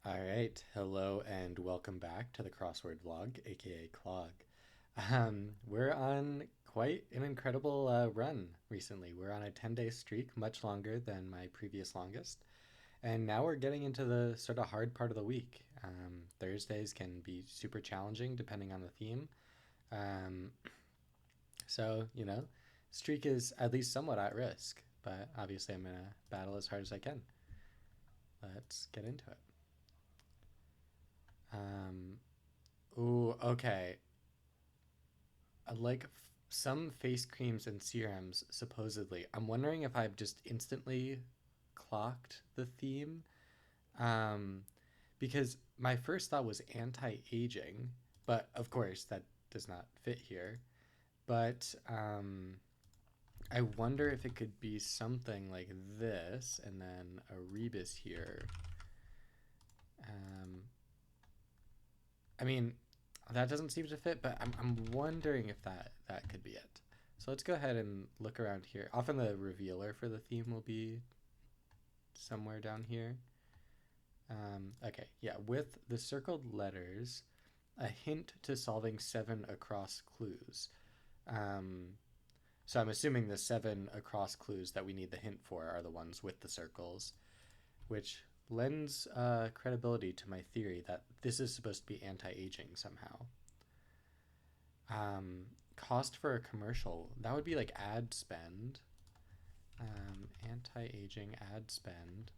All right, hello and welcome back to the Crossword vlog, aka Clog. We're on quite an incredible run recently. We're on a 10-day streak, much longer than my previous longest. And now we're getting into the sort of hard part of the week. Thursdays can be super challenging depending on the theme. Um, so, streak is at least somewhat at risk, but obviously I'm going to battle as hard as I can. Let's get into it. Um, Ooh, okay. Like some face creams and serums, supposedly. I'm wondering if I've just instantly clocked the theme. Um, because my first thought was anti-aging, but of course that does not fit here. But I wonder if it could be something like this, and then a rebus here. Um, I mean, that doesn't seem to fit, but I'm wondering if that could be it. So let's go ahead and look around here. Often the revealer for the theme will be somewhere down here. Okay, yeah, with the circled letters, a hint to solving 7 across clues. Um, so I'm assuming the 7 across clues that we need the hint for are the ones with the circles, which lends credibility to my theory that this is supposed to be anti-aging somehow. Cost for a commercial, that would be like ad spend. Anti-aging ad spend.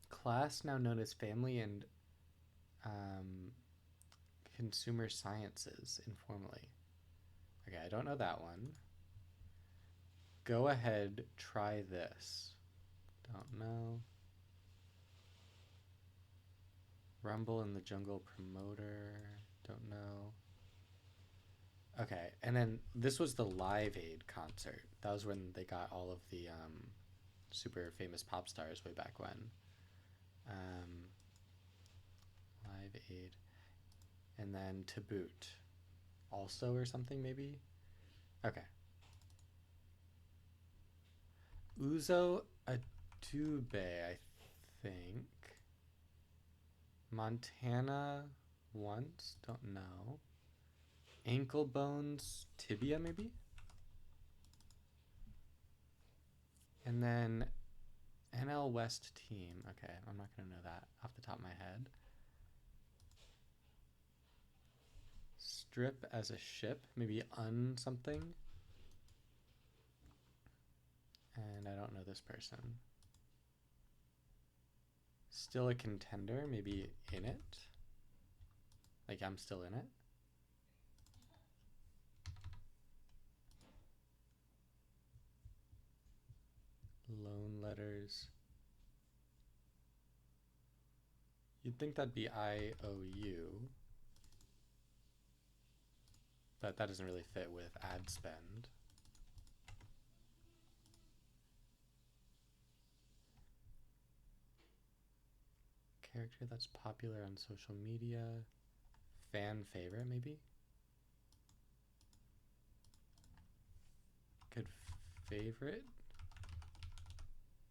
Class now known as Family and um, Consumer Sciences informally. Okay, I don't know that one. Go ahead, try this. Don't know. Rumble in the Jungle Promoter. Don't know. Okay, and then this was the Live Aid concert. That was when they got all of the super famous pop stars way back when. Um, Live Aid. And then To Boot. Also or something maybe? Okay. Uzo Adube, I think. Montana once? Don't know. Ankle bones tibia maybe? And then NL West team. Okay, I'm not going to know that off the top of my head. Strip as a ship, maybe un something. And I don't know this person. Still a contender, maybe in it. Like I'm still in it. Loan letters. You'd think that'd be IOU, but that doesn't really fit with ad spend. Character that's popular on social media. Fan favorite, maybe? Good favorite?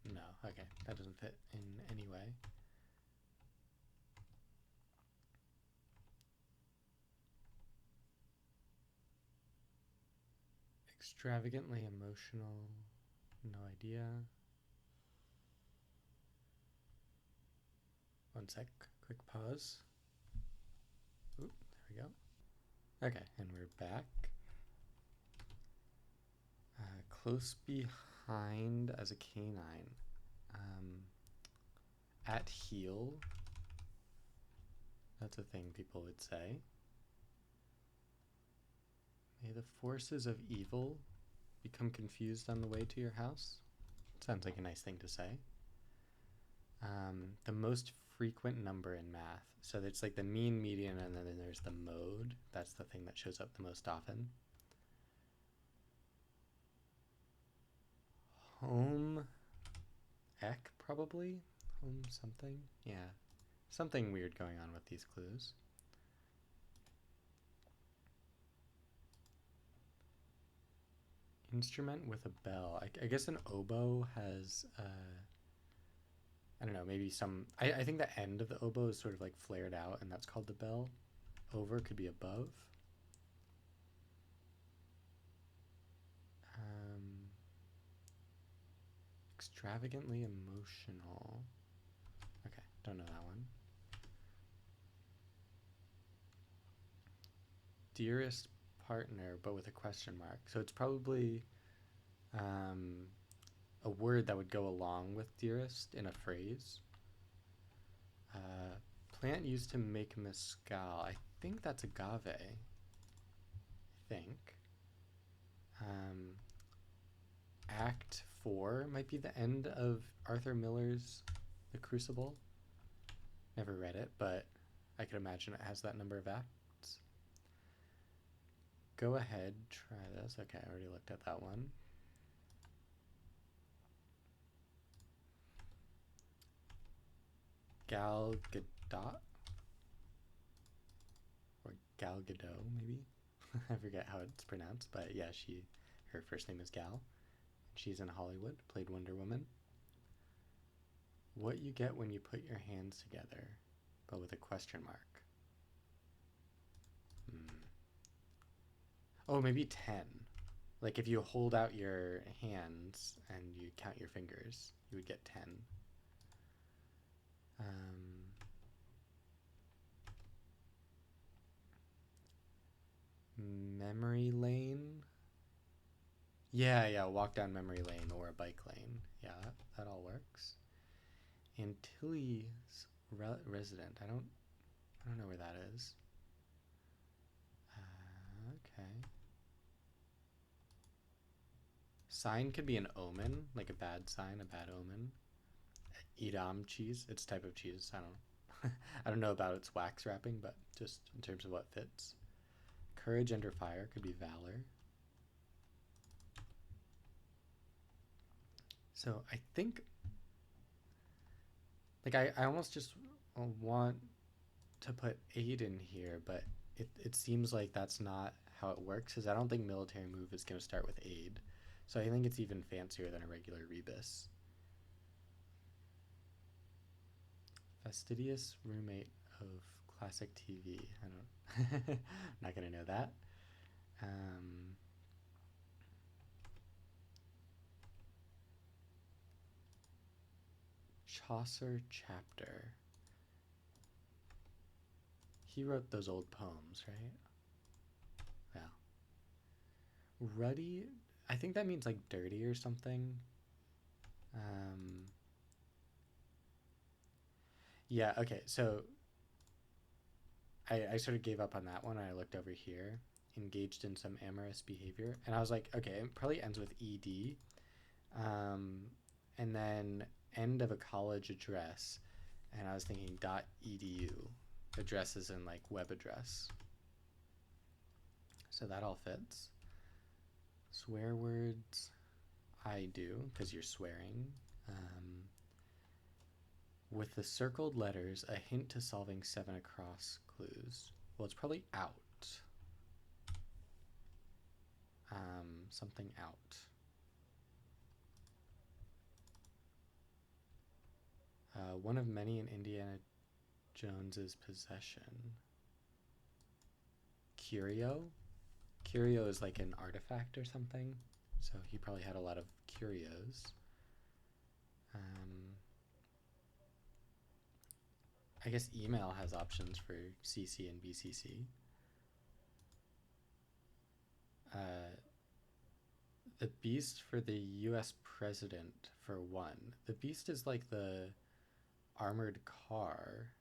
No, okay, that doesn't fit in any way. Extravagantly emotional, no idea. One sec, quick pause. Oop, there we go. Okay, and we're back. Close behind as a canine. At heel. That's a thing people would say. May the forces of evil become confused on the way to your house. Sounds like a nice thing to say. The most frequent number in math. So it's like the mean, median, and then there's the mode. That's the thing that shows up the most often. Home ec, probably? Home something? Yeah. Something weird going on with these clues. Instrument with a bell. I guess an oboe has I don't know, maybe some. I think the end of the oboe is sort of like flared out, and that's called the bell. Over could be above. Um, Extravagantly emotional. Okay, don't know that one. Dearest partner, but with a question mark. So it's probably um, a word that would go along with dearest in a phrase. Uh, Plant used to make mezcal. I think that's agave. I think. Um, Act 4 might be the end of Arthur Miller's The Crucible. Never read it, but I could imagine it has that number of acts. Go ahead, try this. Okay, I already looked at that one. Gal Gadot? Or Gal Gadot, maybe? I forget how it's pronounced, but yeah, her first name is Gal. She's in Hollywood, played Wonder Woman. What you get when you put your hands together, but with a question mark. Oh, maybe 10. Like if you hold out your hands and you count your fingers, you would get 10. Memory lane. Yeah, walk down memory lane or a bike lane. Yeah, that all works. Antilles resident. I don't know where that is. Okay. Sign could be an omen, like a bad sign, a bad omen. Edam cheese. It's a type of cheese. I don't. I don't know about its wax wrapping, but just in terms of what fits. Courage under fire could be valor. So I think, like, I almost just want to put aid in here, but it seems like that's not how it works, because I don't think military move is going to start with aid. So I think it's even fancier than a regular rebus. Fastidious roommate of classic TV. I don't. I'm not going to know that. Chaucer chapter. He wrote those old poems, right? Yeah. Ruddy, I think that means like dirty or something. Yeah, okay, so I sort of gave up on that one. I looked over here, engaged in some amorous behavior, and I was like, okay, it probably ends with ed, and then end of a college address, and I was thinking .edu, addresses in like web address. So that all fits. Swear words, I do, because you're swearing. With the circled letters, a hint to solving 7 across clues. Well, it's probably out. Something out. One of many in Indiana Jones's possession. Curio? Curio is like an artifact or something. So he probably had a lot of curios. I guess email has options for CC and BCC. The beast for the US president for 1. The beast is like the armored car.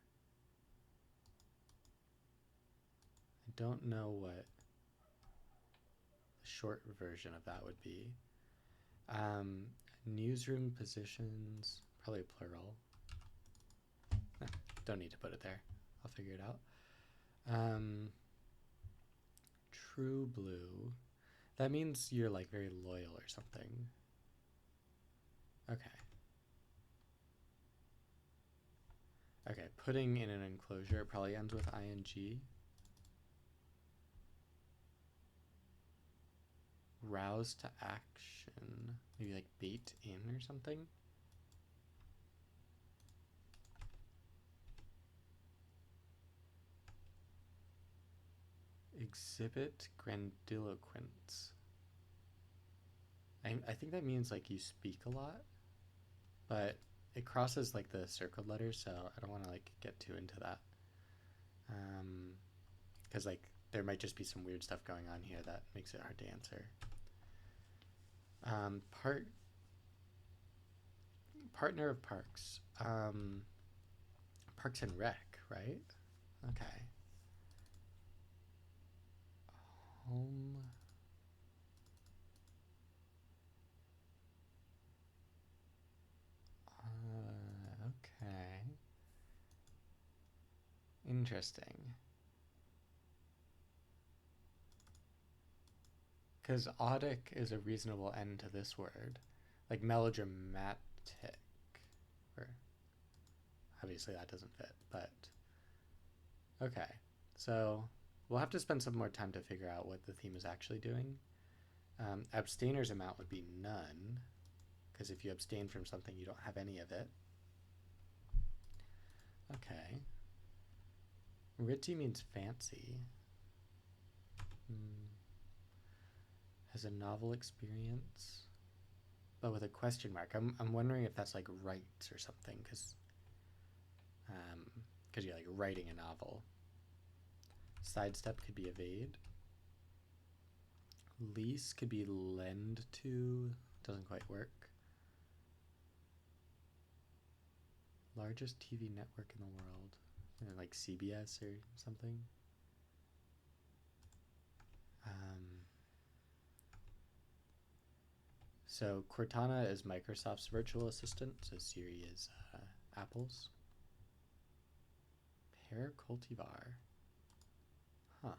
I don't know what the short version of that would be. Newsroom positions, probably plural. Don't need to put it there. I'll figure it out. True blue. That means you're like very loyal or something. Okay. Okay, putting in an enclosure probably ends with ing. Rouse to action. Maybe like bait in or something. Exhibit grandiloquence. I think that means like you speak a lot, but it crosses like the circled letters, so I don't want to like get too into that. Because like there might just be some weird stuff going on here that makes it hard to answer. Partner of Parks. Parks and Rec, right? Okay. Home. Okay. Interesting. Because audic is a reasonable end to this word. Like melodramatic. Or obviously that doesn't fit, but okay. So we'll have to spend some more time to figure out what the theme is actually doing. Abstainer's amount would be none, because if you abstain from something, you don't have any of it. Okay. Ritzy means fancy. Has a novel experience, but with a question mark. I'm wondering if that's like writes or something, because you're like writing a novel. Sidestep could be evade. Lease could be lend to. Doesn't quite work. Largest TV network in the world. Like CBS or something. So Cortana is Microsoft's virtual assistant. So Siri is Apple's. Pear cultivar. Huh.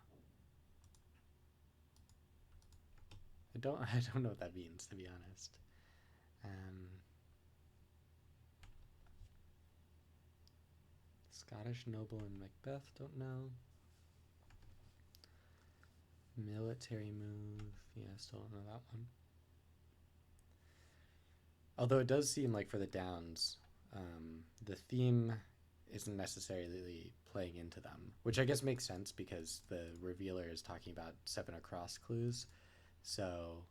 I don't know what that means, to be honest. Scottish noble in Macbeth, don't know. Military move, yeah, still don't know that one. Although it does seem like for the downs, the theme isn't necessarily playing into them, which I guess makes sense because the revealer is talking about 7 across clues. So,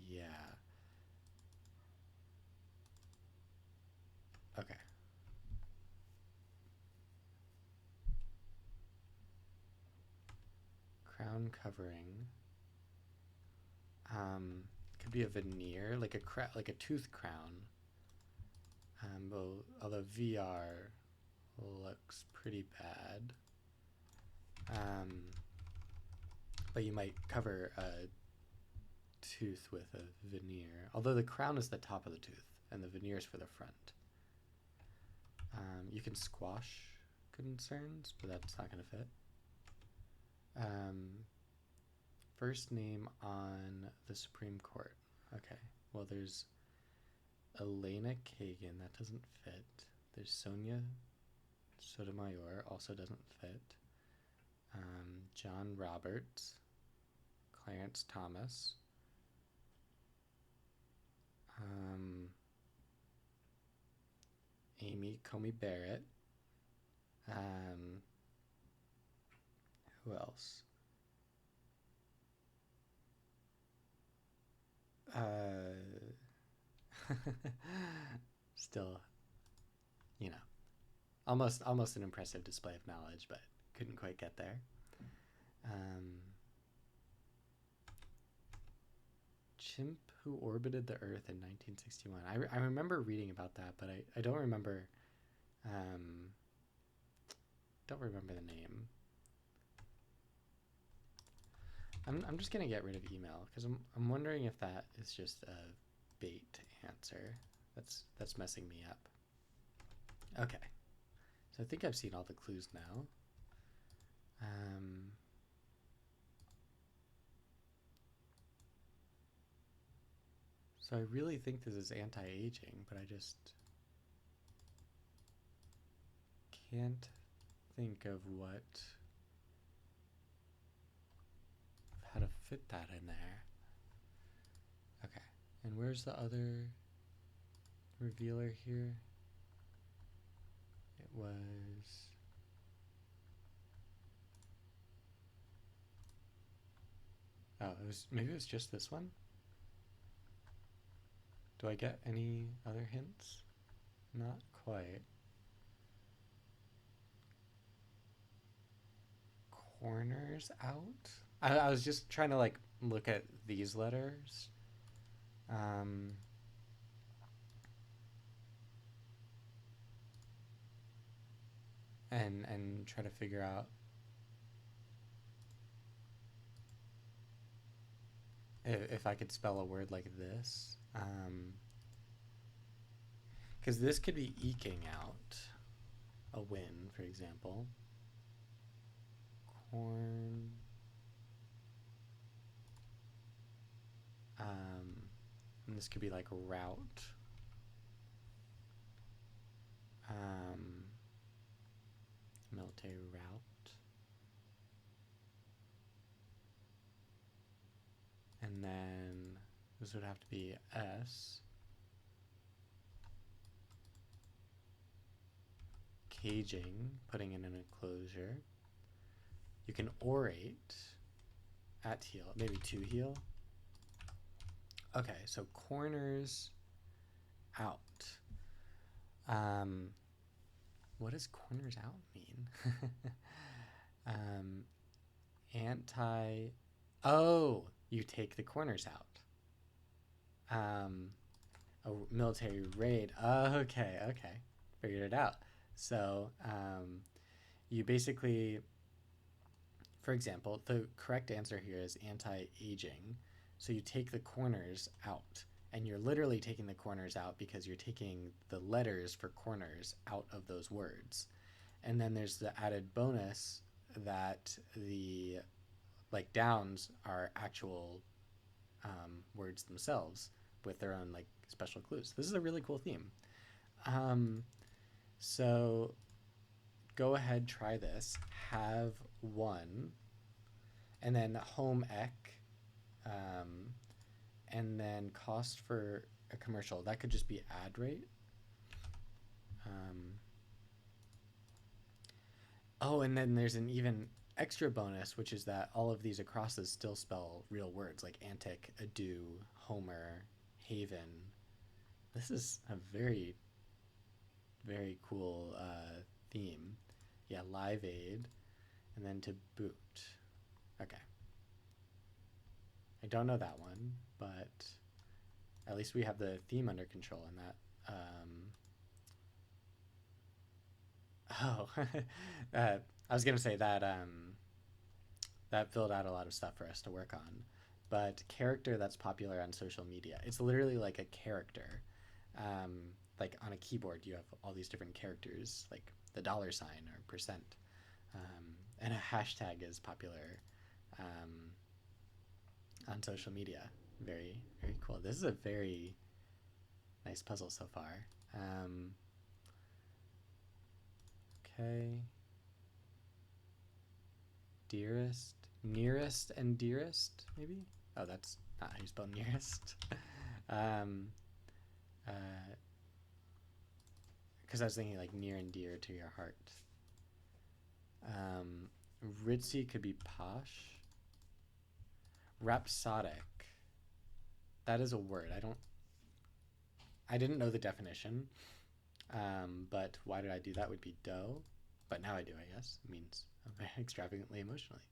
yeah. Okay. Crown covering. Could be a veneer, like a tooth crown. Although VR looks pretty bad. But you might cover a tooth with a veneer. Although the crown is the top of the tooth and the veneer is for the front. You can squash concerns, but that's not going to fit. First name on the Supreme Court. Okay, well there's Elena Kagan, that doesn't fit. There's Sonia Sotomayor, also doesn't fit. John Roberts, Clarence Thomas. Amy Comey Barrett. Who else? Still, you know, almost an impressive display of knowledge, but couldn't quite get there. Chimp who orbited the Earth in 1961. I remember reading about that, but I don't remember. Don't remember the name. I'm just gonna get rid of email because I'm wondering if that is just a bait answer. That's messing me up. Okay, so I think I've seen all the clues now. So I really think this is anti-aging, but I just can't think of how to fit that in there. Okay, and where's the other revealer here? It was Oh, maybe it was just this one. Do I get any other hints? Not quite. Corners out? I was just trying to like look at these letters. Um, and try to figure out if I could spell a word like this. Because this could be eking out a win, for example. Corn. And this could be like route. Military route. And then this would have to be S. Caging, putting in an enclosure. You can orate at heel, maybe to heel. Okay, so corners out. What does corners out mean? Anti. Oh, you take the corners out. A military raid. Okay, okay, figured it out. So you basically, for example, the correct answer here is anti-aging. So you take the corners out, and you're literally taking the corners out because you're taking the letters for corners out of those words. And then there's the added bonus that the like downs are actual words themselves with their own like special clues. This is a really cool theme. So go ahead, try this. Have one, and then home ec, and then cost for a commercial. That could just be ad rate. Oh, and then there's an even extra bonus, which is that all of these acrosses still spell real words like antic, ado, Homer, haven. This is a very, very cool theme. Yeah, Live Aid, and then to boot. Okay. I don't know that one, but at least we have the theme under control in that. Oh, I was gonna say that that filled out a lot of stuff for us to work on. But character that's popular on social media. It's literally like a character. Like on a keyboard, you have all these different characters, like the $sign or percent. And a hashtag is popular on social media. Very, very cool. This is a very nice puzzle so far. Okay. Dearest, nearest, and dearest, maybe? Oh, that's not how you spell nearest. um, because I was thinking like near and dear to your heart. Ritzy could be posh. Rhapsodic. That is a word. I didn't know the definition. But why did I do that? Would be dough. But now I do, I guess. It means extravagantly emotionally.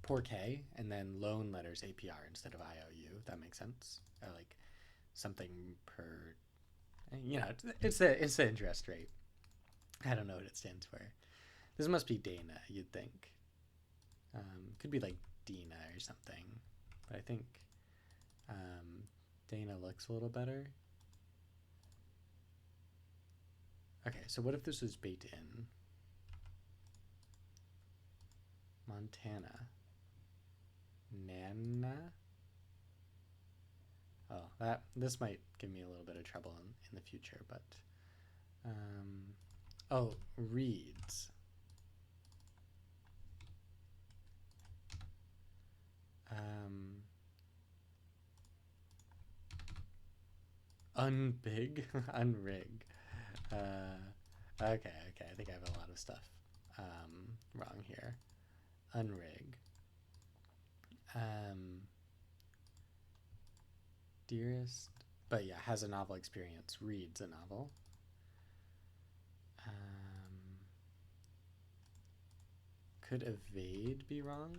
Poor K, and then loan letters APR instead of IOU. That makes sense. Or like something per, it's the interest rate. I don't know what it stands for. This must be Dana, you'd think. Could be like Dina or something. But I think Dana looks a little better. Okay, so what if this was baked in? Montana. Nana? Oh, this might give me a little bit of trouble in the future, but oh, reeds. Unbig, unrig. Okay, I think I have a lot of stuff wrong here. Unrig. Um, dearest, but yeah, has a novel experience, reads a novel. Could evade be wrong?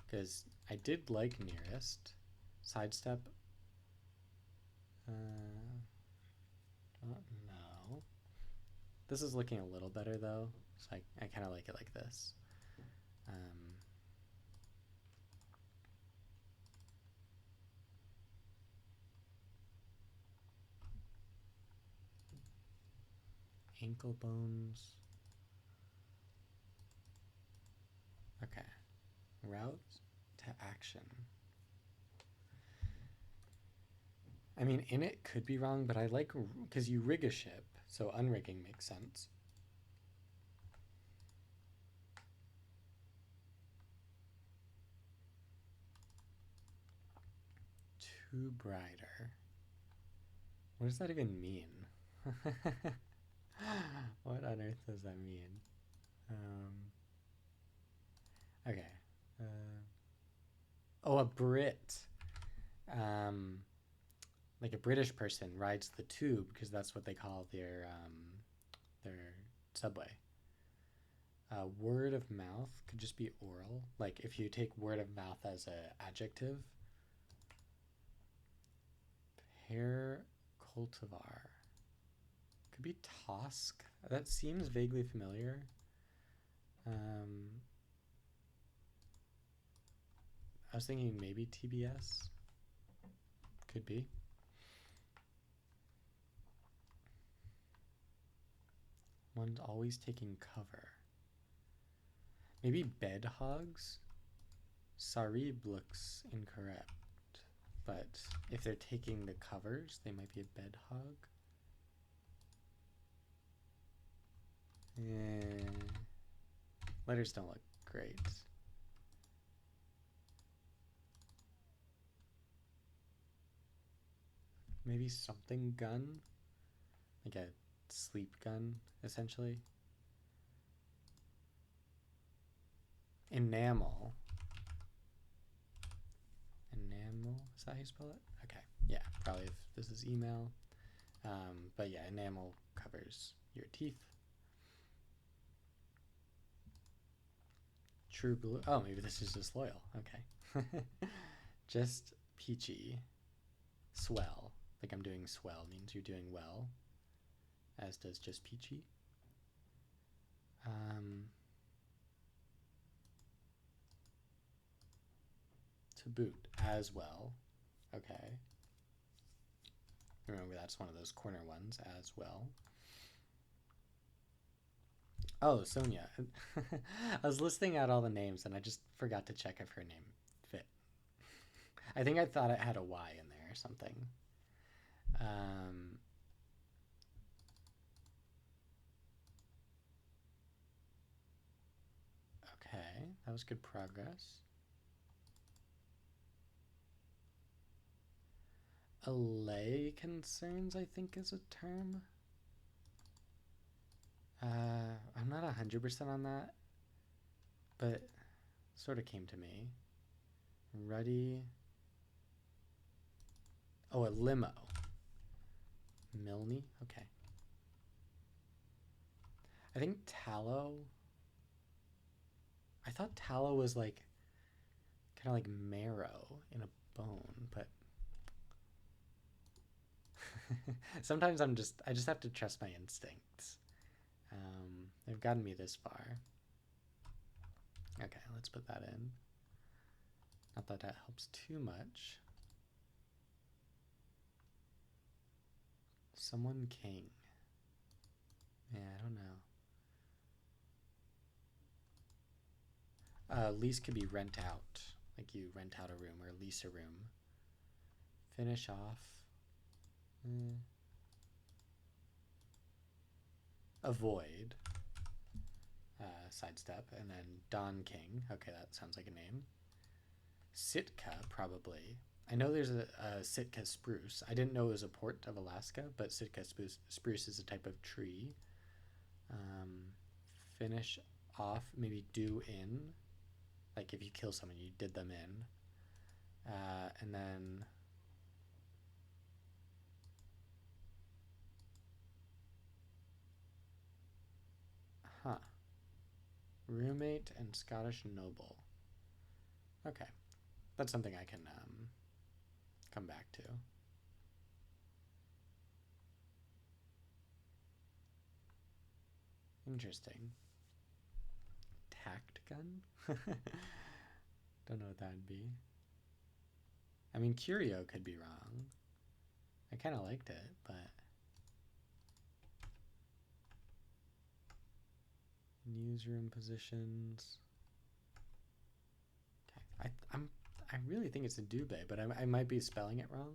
Because I did like nearest. Sidestep. No. This is looking a little better though, so I kind of like it like this. Ankle bones. Okay. Route to action. I mean, in it could be wrong, but I like, because you rig a ship, so unrigging makes sense. Too brighter. What does that even mean? What on earth does that mean? Okay. Oh, a Brit. Like a British person rides the tube because that's what they call their subway. Word of mouth could just be oral. Like if you take word of mouth as an adjective. Pear cultivar. Could be Tosk. That seems vaguely familiar. I was thinking maybe TBS. Could be. One's always taking cover. Maybe bed hogs? Sarib looks incorrect. But if they're taking the covers, they might be a bed hog. Yeah. Letters don't look great. Maybe something gun? Like a sleep gun, essentially. Enamel. Enamel? Is that how you spell it? Okay. Yeah, probably if this is email. But yeah, enamel covers your teeth. True blue. Oh, maybe this is just loyal. Okay. Just peachy. Swell. Like I'm doing swell means you're doing well. As does just peachy. To boot as well. Okay. Remember that's one of those corner ones as well. Oh, Sonia. I was listing out all the names and I just forgot to check if her name fit. I think I thought it had a Y in there or something. Okay, that was good progress. Allay concerns, I think, is a term. I'm not 100% on that, but sort of came to me. Ruddy. Oh, a limo. Milne? Okay. I think tallow. I thought tallow was like kind of like marrow in a bone, but sometimes I just have to trust my instincts. They've gotten me this far. Okay, let's put that in. Not that that helps too much. Someone king. Yeah, I don't know. Lease could be rent out. Like you rent out a room or lease a room. Finish off. Avoid. Sidestep. And then Don King. Okay, that sounds like a name. Sitka, probably. I know there's a Sitka spruce. I didn't know it was a port of Alaska, but Sitka spruce is a type of tree. Finish off, maybe do in. Like if you kill someone, you did them in. And then roommate and Scottish noble. Okay, that's something I can come back to. Interesting. Tact gun? Don't know what that would be. I mean, curio could be wrong. I kind of liked it, but newsroom positions. Okay, I really think it's a Dubé, but I might be spelling it wrong.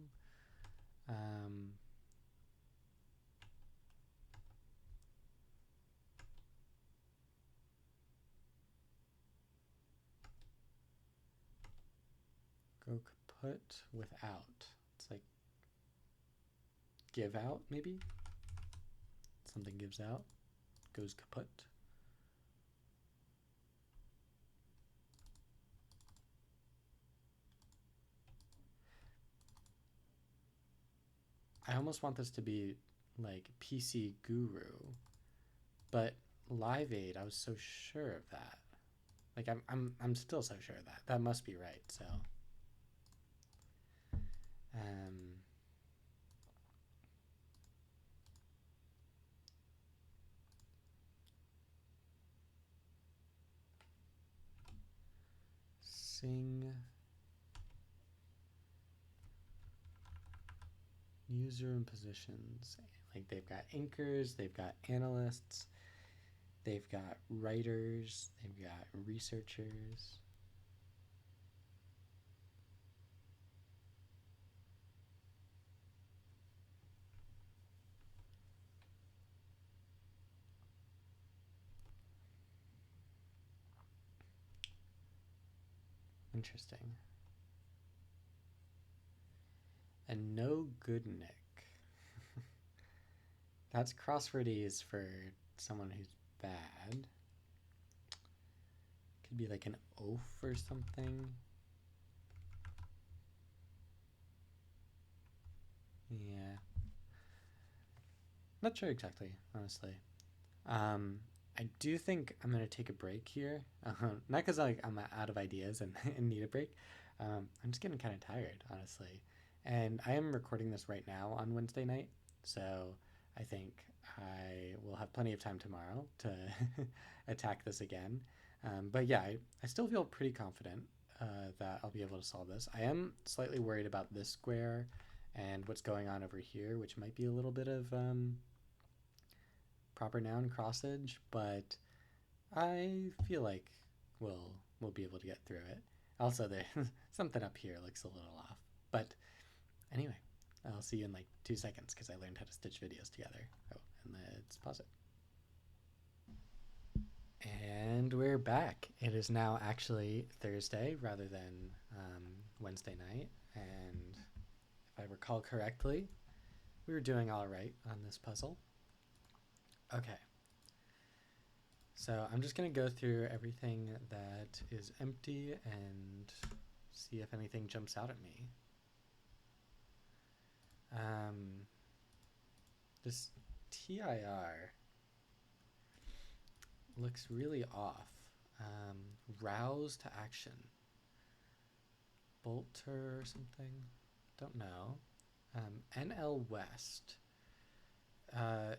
Go kaput without. It's like give out, maybe? Something gives out, goes kaput. I almost want this to be like PC Guru, but Live Aid, I was so sure of that. Like I'm still so sure of that. That must be right, so. Sing newsroom positions. Like they've got anchors, they've got analysts, they've got writers, they've got researchers. Interesting. And no good Nick. That's crosswordese for someone who's bad. Could be like an oaf or something. Yeah. Not sure exactly, honestly. I do think I'm gonna take a break here. Not because like I'm out of ideas and, and need a break. I'm just getting kind of tired, honestly. And I am recording this right now on Wednesday night, so I think I will have plenty of time tomorrow to attack this again. But yeah, I still feel pretty confident that I'll be able to solve this. I am slightly worried about this square and what's going on over here, which might be a little bit of proper noun crossage, but I feel like we'll be able to get through it. Also, there's something up here looks a little off, but anyway, I'll see you in like 2 seconds because I learned how to stitch videos together. Oh, and let's pause it. And we're back. It is now actually Thursday rather than Wednesday night, and if I recall correctly, we were doing all right on this puzzle. Okay. So I'm just going to go through everything that is empty and see if anything jumps out at me. This TIR looks really off. Rouse to action. Bolter or something? Don't know. NL West.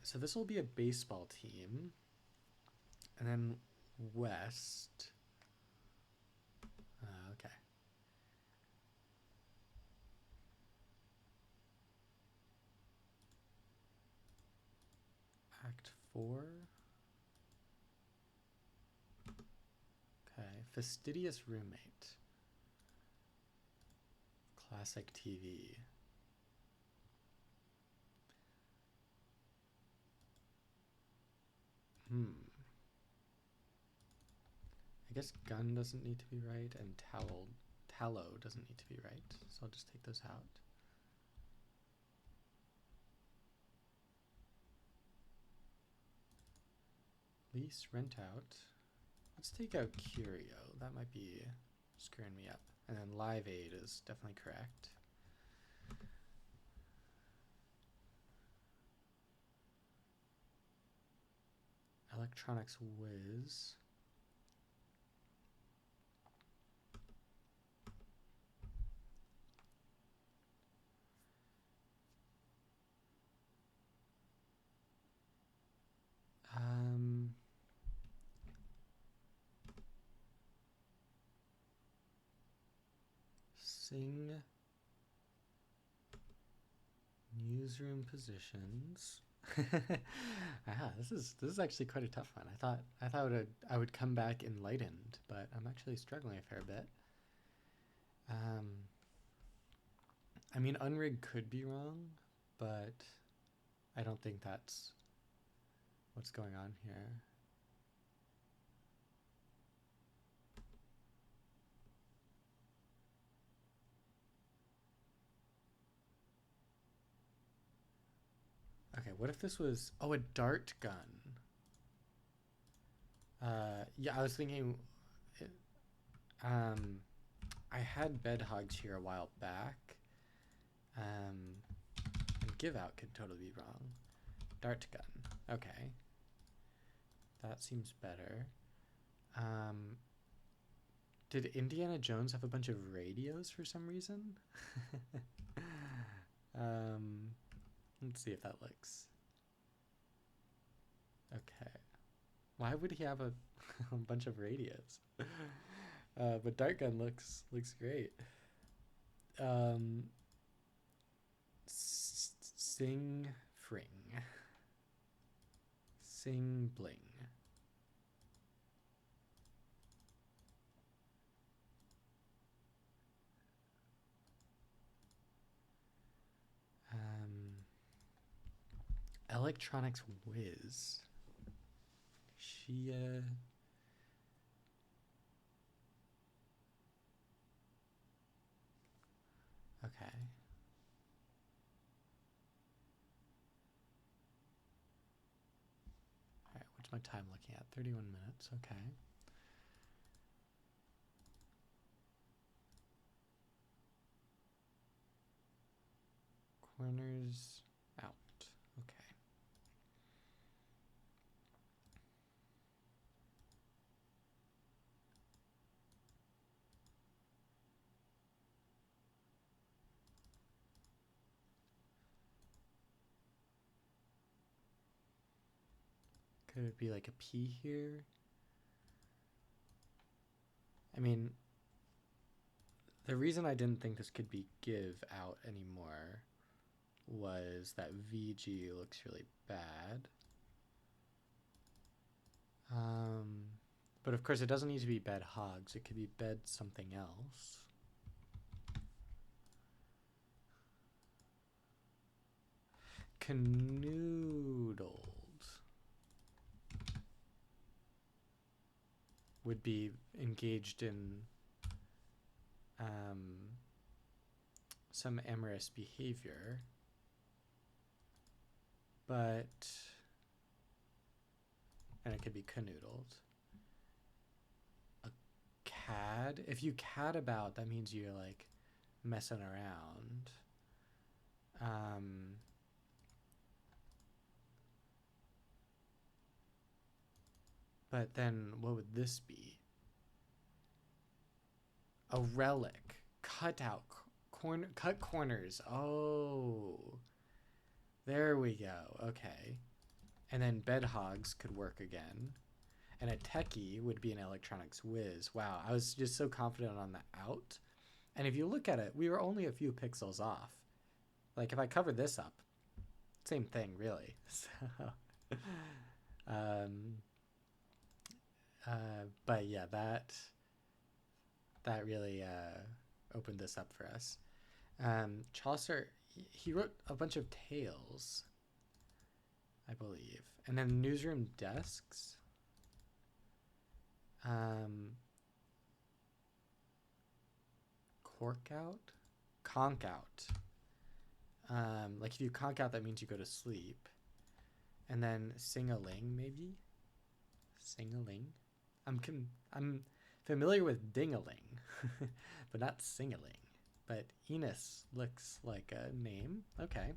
So this will be a baseball team. And then West. Okay. Act 4. Okay. Fastidious roommate. Classic TV. I guess gun doesn't need to be right, and tallow doesn't need to be right. So I'll just take those out. Lease, rent out. Let's take out curio. That might be screwing me up. And then Live Aid is definitely correct. Electronics Whiz. Sing newsroom positions. This is actually quite a tough one. I thought I would come back enlightened, but I'm actually struggling a fair bit. I mean, unrig could be wrong, but I don't think that's what's going on here. Okay, what if this was, oh, a dart gun? Yeah, I was thinking, I had bed hogs here a while back. And give out could totally be wrong. Dart gun, okay. That seems better. Did Indiana Jones have a bunch of radios for some reason? Let's see if that looks. Okay. Why would he have a bunch of radios? But dart gun looks great. Sing fring. Sing bling. Electronics Whiz. She okay. Alright, what's my time looking at? 31 minutes, okay. Corners out. Okay. Could it be like a P here? I mean, the reason I didn't think this could be give out anymore was that VG looks really bad. But of course it doesn't need to be bed hogs. It could be bed something else. Canoodled would be engaged in some amorous behavior, and it could be canoodled. A cad, if you cad about, that means you're like messing around. But then what would this be? A relic. Cut out. Cut corners. Oh. There we go. Okay. And then bed hogs could work again. And a techie would be an electronics whiz. Wow, I was just so confident on the out. And if you look at it, we were only a few pixels off. Like if I cover this up, same thing really. So, but yeah, that really opened this up for us. Chaucer, he wrote a bunch of tales, I believe, and then newsroom desks. Cork out, conk out. Like if you conk out, that means you go to sleep. And then sing a ling, maybe. Sing a ling. I'm Familiar with dingaling, but not singaling. But Enos looks like a name. Okay.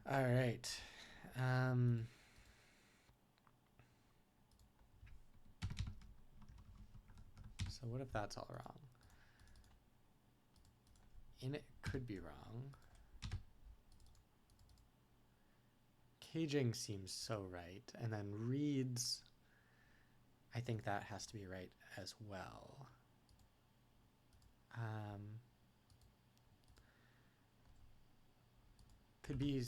All right. So what if that's all wrong? In it could be wrong. Caging seems so right. And then reads, I think that has to be right as well. Could be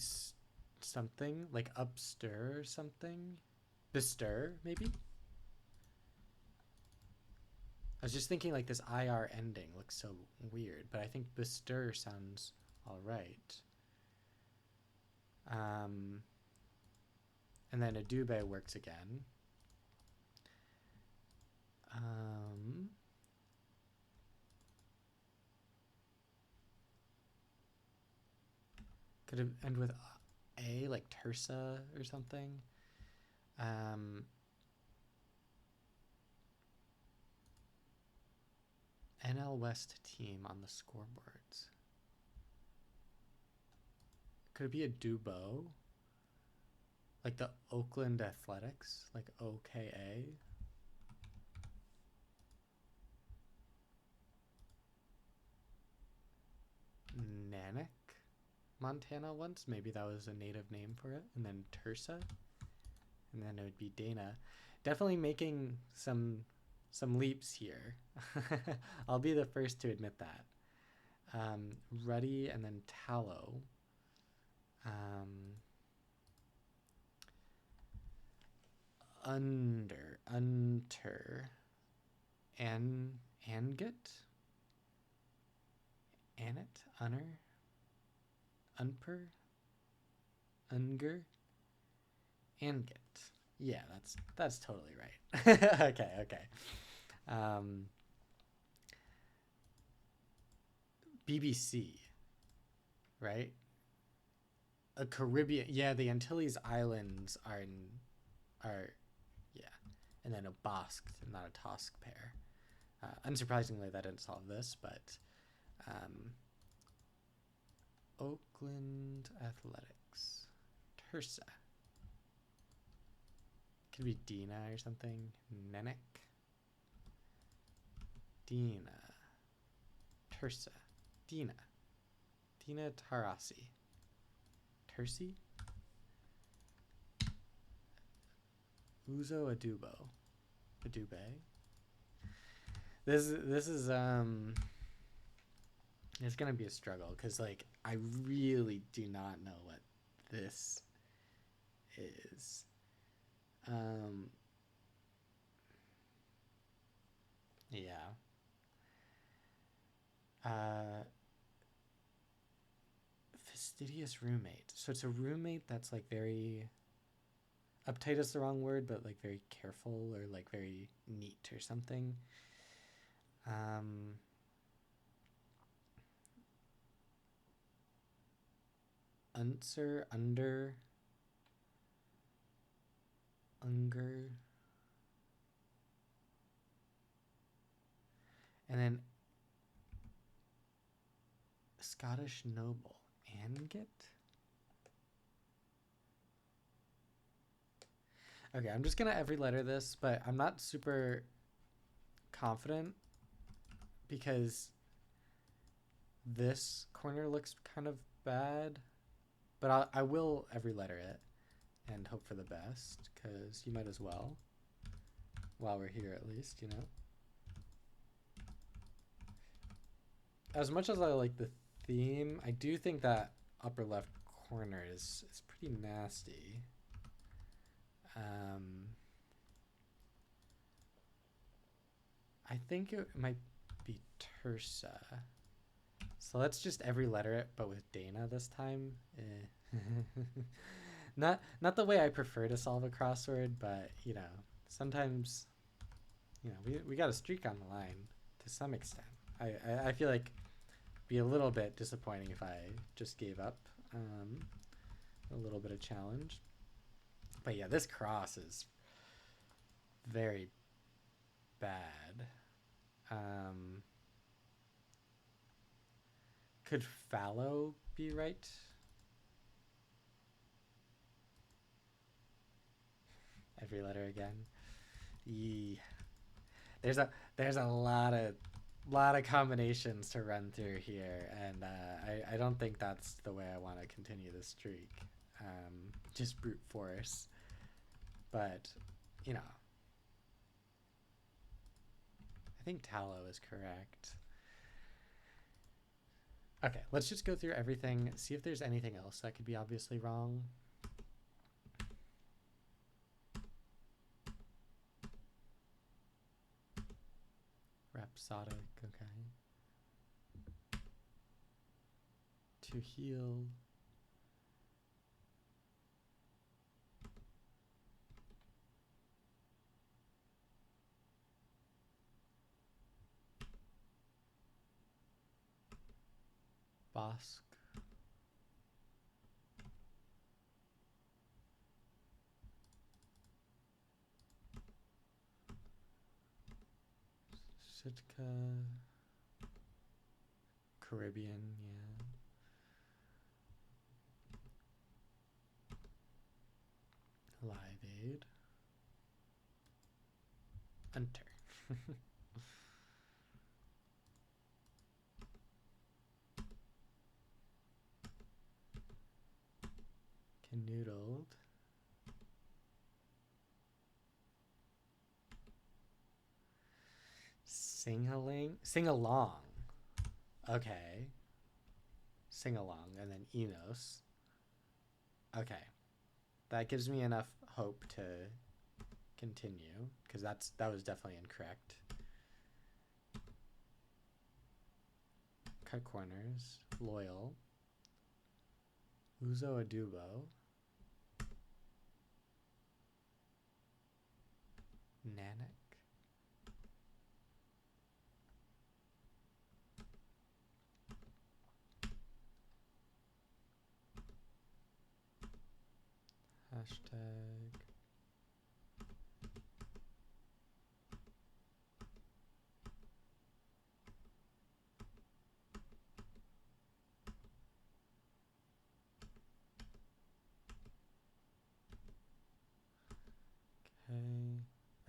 something like upstir or something. Bestir, maybe? I was just thinking like this IR ending looks so weird, but I think bestir sounds all right. And then adube works again. Could it end with A, like tersa or something? NL West team on the scoreboards. Could it be a Dubo? Like the Oakland Athletics? Like OKA? Nanick? Montana once? Maybe that was a native name for it. And then Tersa? And then it would be Dana. Definitely making some leaps here. I'll be the first to admit that. Ruddy and then tallow. Unter, anget, anet, unner, unper, unger, anget. Yeah, that's totally right. Okay. BBC, right? A Caribbean, yeah. The Antilles Islands are yeah, and then a Basque, not a Tosc pair. Unsurprisingly, that didn't solve this, but Oakland Athletics, Tersa. Could be Dina or something. Nenick, Dina, Tersa, Dina Tarasi, Tersi, Uzo Adube. This is it's gonna be a struggle because like I really do not know what this is. Yeah. Fastidious roommate. So it's a roommate that's like very uptight is the wrong word, but like very careful or like very neat or something. Unser, under, unger, and then Scottish noble, anget. Okay, I'm just gonna every letter this, but I'm not super confident because this corner looks kind of bad, but I will every letter it and hope for the best because you might as well while we're here, at least, you know. As much as I like the theme, I do think that upper left corner is pretty nasty. I think it might be Tersa. So let's just every letter it, but with Dana this time. Not the way I prefer to solve a crossword, but you know, sometimes, you know, we got a streak on the line to some extent. I feel like it'd be a little bit disappointing if I just gave up a little bit of challenge. But yeah, this cross is very bad. Could fallow be right? Every letter again. Yee. There's a lot of combinations to run through here, and I don't think that's the way I want to continue this streak. Just brute force, but you know, I think tallow is correct. Okay, let's just go through everything, see if there's anything else that could be obviously wrong. Rhapsodic, okay. To heal. Bosque. Sitka. Caribbean, yeah. Live Aid. Enter. Canoodled. Sing along. Okay. Sing along, and then Enos. Okay. That gives me enough hope to continue, because that was definitely incorrect. Cut corners. Loyal. Uzo Adubo. Nanak. Hashtag.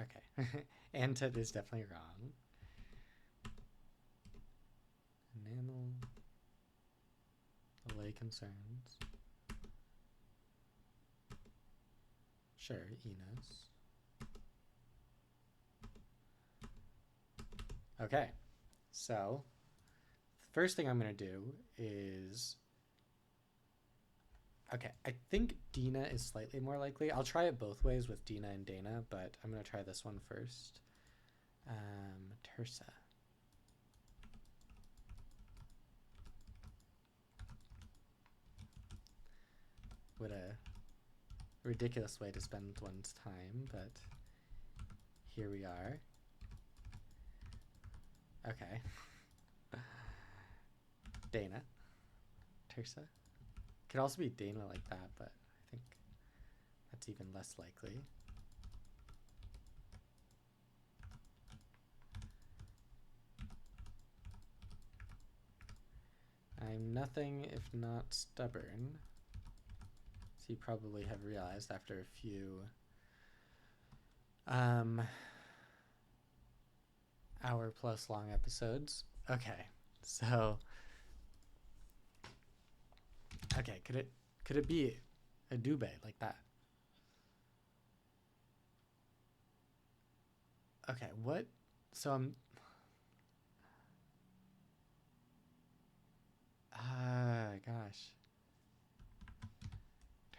Okay. Antut is definitely wrong. Enamel. Allay concerns. Sure, Enos. Okay, so the first thing I'm going to do is... Okay, I think Dina is slightly more likely. I'll try it both ways with Dina and Dana, but I'm going to try this one first. Tersa. What a ridiculous way to spend one's time, but here we are. Okay. Dana. Tersa. Could also be Dana like that, but I think that's even less likely. I'm nothing if not stubborn. So you probably have realized after a few hour plus long episodes. Okay, so okay, could it be a Dube like that? Okay, what? So I'm gosh.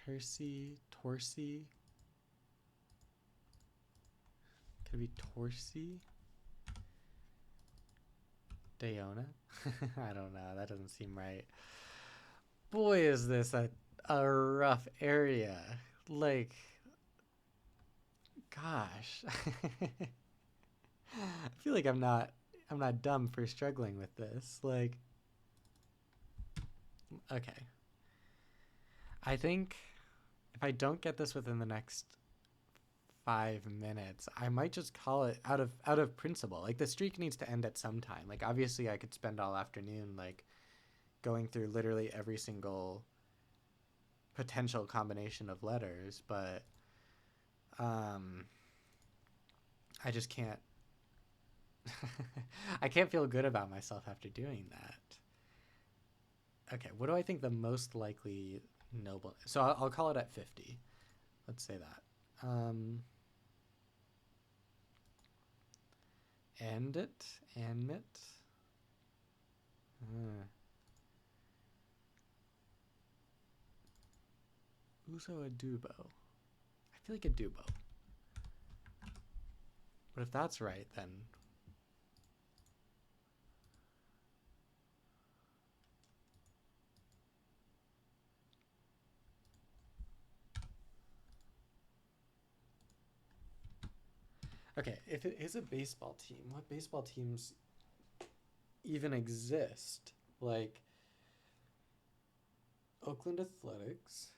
Torsi. Could it be Torsi? Dayona? I don't know. That doesn't seem right. Boy, is this a rough area. Like, gosh. I feel like I'm not dumb for struggling with this. Like, okay. I think if I don't get this within the next 5 minutes. I might just call it out of principle. Like the streak needs to end at some time. Like obviously I could spend all afternoon like going through literally every single potential combination of letters, but I just can't I can't feel good about myself after doing that. Okay, what do I think the most likely noble? So I'll call it at 50. Let's say that. End it, Anmit. Uso Adubo. I feel like Adubo. But if that's right, then okay, if it is a baseball team, what baseball teams even exist? Like Oakland Athletics,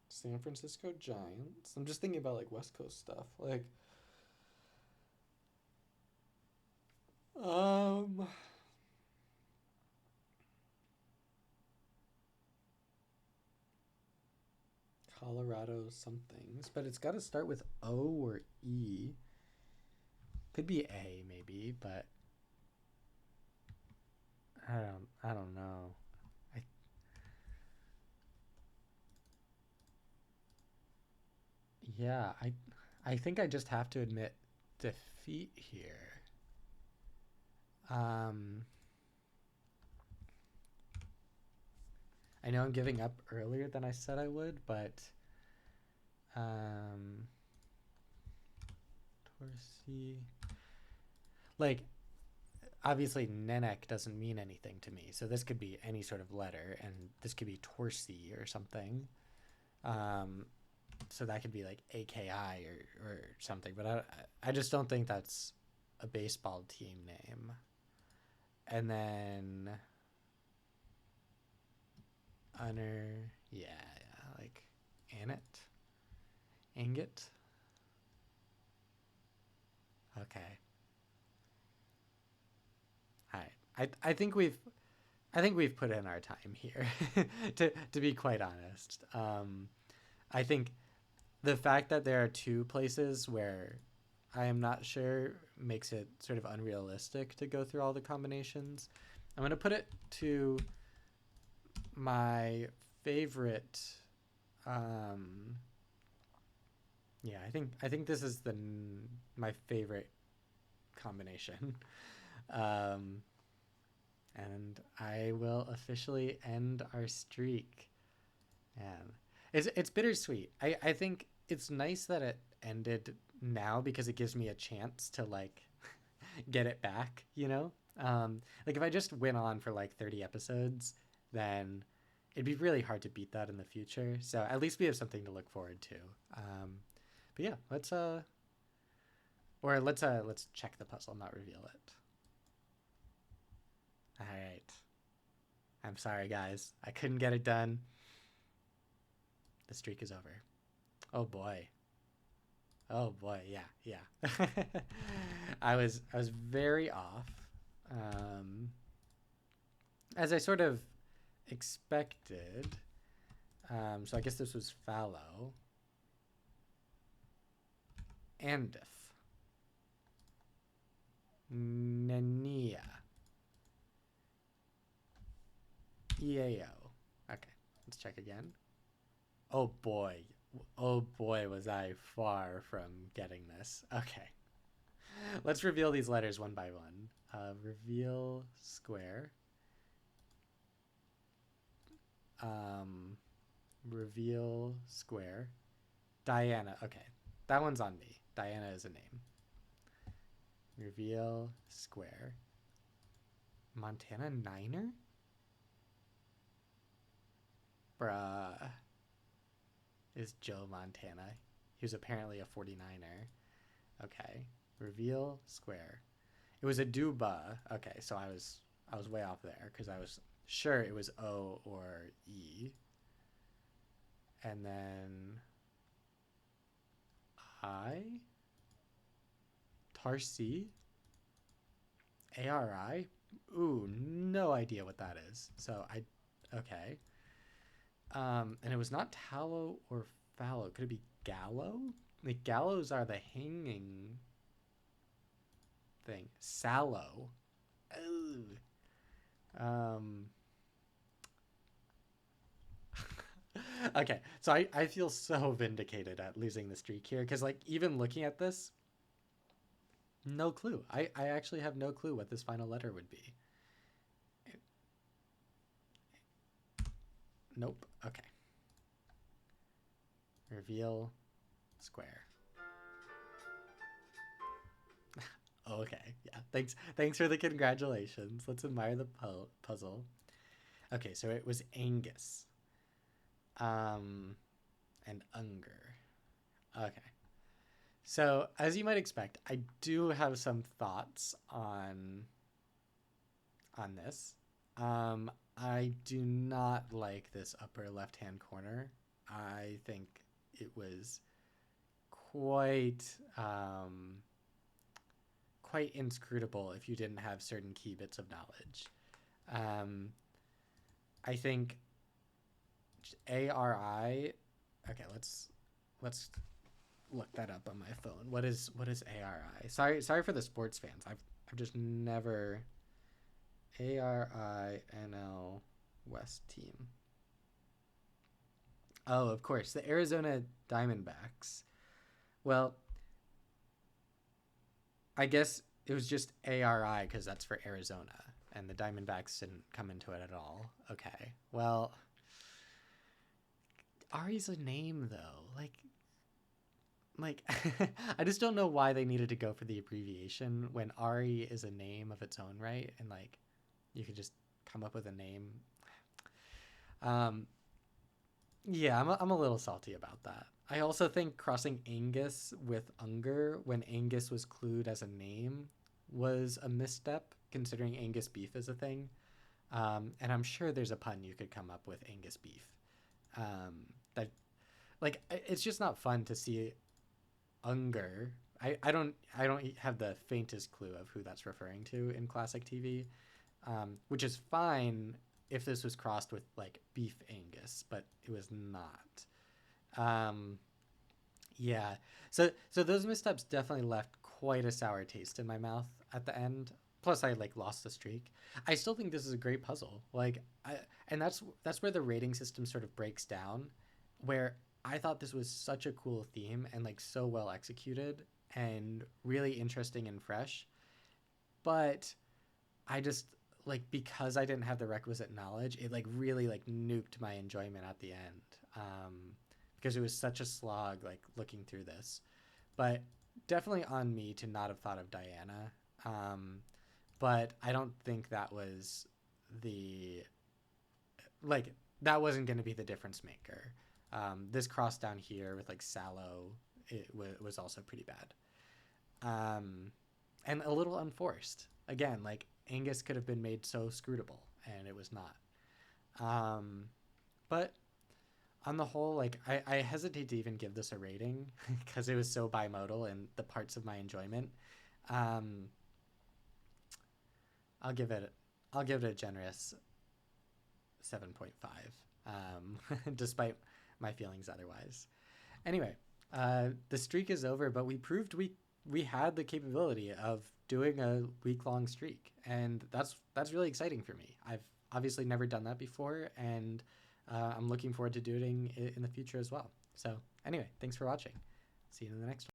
San Francisco Giants. I'm just thinking about like West Coast stuff. Like um Colorado somethings, but it's got to start with O or E. Could be A maybe, but I don't know. I yeah, I think I just have to admit defeat here. Um I know I'm giving up earlier than I said I would, but um Torsi, like obviously Nenek doesn't mean anything to me. So this could be any sort of letter and this could be Torsi or something. Um so that could be like AKI or something, but I just don't think that's a baseball team name. And then Unner, yeah, like Annette, Anget. Okay, all right. I think we've put in our time here. To be quite honest, I think the fact that there are two places where I am not sure makes it sort of unrealistic to go through all the combinations. I'm going to put it to my favorite. Um, yeah, I think this is the my favorite combination, um, and I will officially end our streak. And it's bittersweet. I think it's nice that it ended now because it gives me a chance to like get it back, you know? Like if I just went on for like 30 episodes, then it'd be really hard to beat that in the future. So at least we have something to look forward to. But yeah, let's check the puzzle, not reveal it. All right. I'm sorry guys. I couldn't get it done. The streak is over. Oh boy. Oh boy, yeah, yeah. I was very off. Um, as I sort of expected. So I guess this was fallow. Andif. Nania. EAO. Okay, let's check again. Oh boy. Oh boy, was I far from getting this. Okay. Let's reveal these letters one by one. Reveal square. Um, reveal square. Diana. Okay. That one's on me. Diana is a name. Reveal square. Montana Niner? Bruh. Is Joe Montana. He was apparently a 49er. Okay. Reveal square. It was a Duba. Okay, so I was way off there because I was sure it was O or E. And then Tarsi? ARI? Ooh, no idea what that is. So okay. And it was not tallow or fallow. Could it be gallow? Like gallows are the hanging thing. Sallow. Ooh. Okay, so I feel so vindicated at losing the streak here because like even looking at this, no clue. I actually have no clue what this final letter would be. Nope. Okay. Reveal square. Okay. Yeah. Thanks for the congratulations. Let's admire the puzzle. Okay, so it was Angus. And Unger. Okay. So, as you might expect, I do have some thoughts on this. I do not like this upper left-hand corner. I think it was quite quite inscrutable if you didn't have certain key bits of knowledge. I think ARI. Okay, let's look that up on my phone. What is ARI? Sorry for the sports fans. I've just never ARINL West team. Oh, of course, the Arizona Diamondbacks. Well, I guess it was just ARI because that's for Arizona, and the Diamondbacks didn't come into it at all. Okay, well, Ari's a name though. Like I just don't know why they needed to go for the abbreviation when Ari is a name of its own right, and like you could just come up with a name. Yeah, I'm a little salty about that. I also think crossing Angus with Unger when Angus was clued as a name was a misstep, considering Angus beef is a thing. And I'm sure there's a pun you could come up with Angus beef. That like it's just not fun to see Unger. I don't have the faintest clue of who that's referring to in classic TV, which is fine if this was crossed with like beef Angus, but it was not. Yeah. So those missteps definitely left quite a sour taste in my mouth at the end. Plus, I like lost the streak. I still think this is a great puzzle. And that's where the rating system sort of breaks down, where I thought this was such a cool theme and like so well executed and really interesting and fresh. But I just like because I didn't have the requisite knowledge, it like really like nuked my enjoyment at the end. Because it was such a slog like looking through this. But definitely on me to not have thought of Diana. But I don't think that was the like that wasn't going to be the difference maker. This cross down here with like Sallow, was also pretty bad. And a little unforced. Again, like Angus could have been made so scrutable, and it was not. But on the whole, like I hesitate to even give this a rating because it was so bimodal in the parts of my enjoyment. Um, I'll give it a generous 7.5, despite my feelings otherwise. Anyway, the streak is over, but we proved we had the capability of doing a week-long streak, and that's really exciting for me. I've obviously never done that before, and I'm looking forward to doing it in the future as well. So anyway, thanks for watching. See you in the next one.